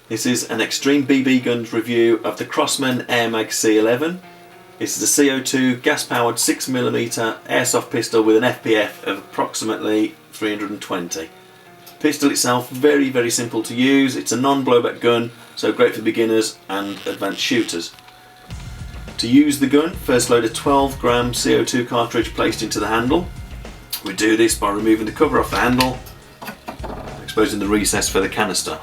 This is an Extreme BB Guns review of the Crossman Air Mag C11. This is a CO2 gas-powered 6mm airsoft pistol with an FPF of approximately 320. Pistol itself very simple to use. It's a non-blowback gun, so great for beginners and advanced shooters. To use the gun, first load a 12-gram CO2 cartridge placed into the handle. We do this by removing the cover off the handle, exposing the recess for the canister.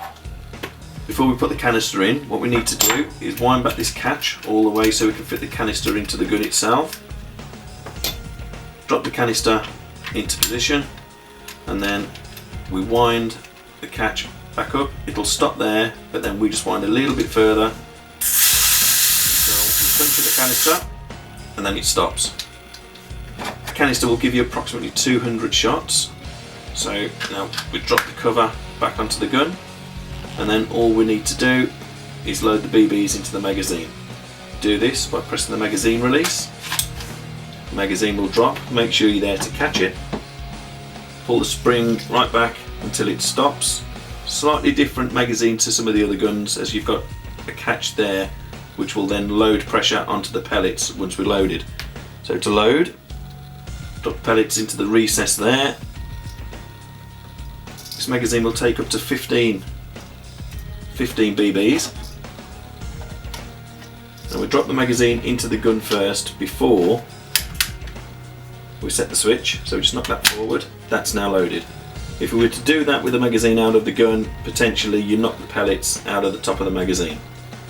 Before we put the canister in, what we need to do is wind back this catch all the way so we can fit the canister into the gun itself. Drop the canister into position, and then we wind the catch back up. It'll stop there, but then we just wind a little bit further until we puncture the canister, and then it stops. The canister will give you approximately 200 shots. So now we drop the cover back onto the gun, and then all we need to do is load the BBs into the magazine. Do this by pressing the magazine release. The magazine will drop. Make sure you're there to catch it. Pull the spring right back until it stops. Slightly different magazine to some of the other guns, as you've got a catch there which will then load pressure onto the pellets once we're loaded. So to load, drop pellets into the recess there. This magazine will take up to 15 BBs. And we drop the magazine into the gun first before we set the switch, so we just knock that forward. That's now loaded. If we were to do that with the magazine out of the gun, potentially you knock the pellets out of the top of the magazine.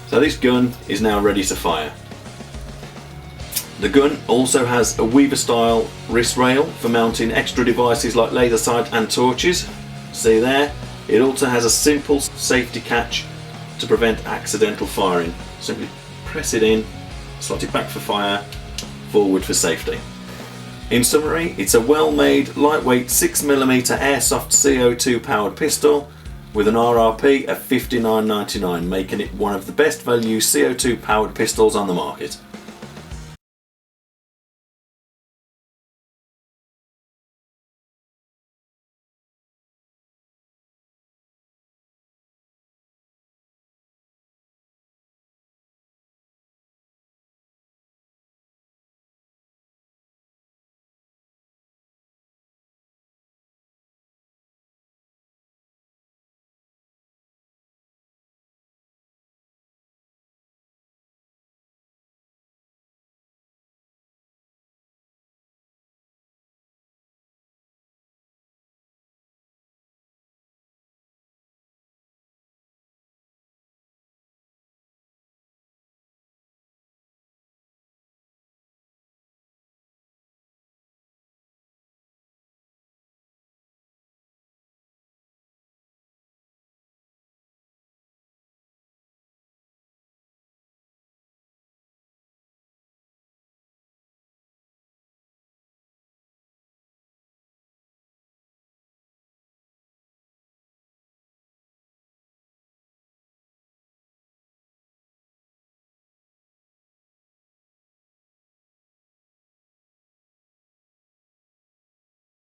So this gun is now ready to fire. The gun also has a Weaver style wrist rail for mounting extra devices like laser sight and torches. See there? It also has a simple safety catch to prevent accidental firing. Simply press it in, slot it back for fire, forward for safety. In summary, it's a well-made, lightweight 6mm airsoft CO2 powered pistol with an RRP of $59.99, making it one of the best value CO2 powered pistols on the market.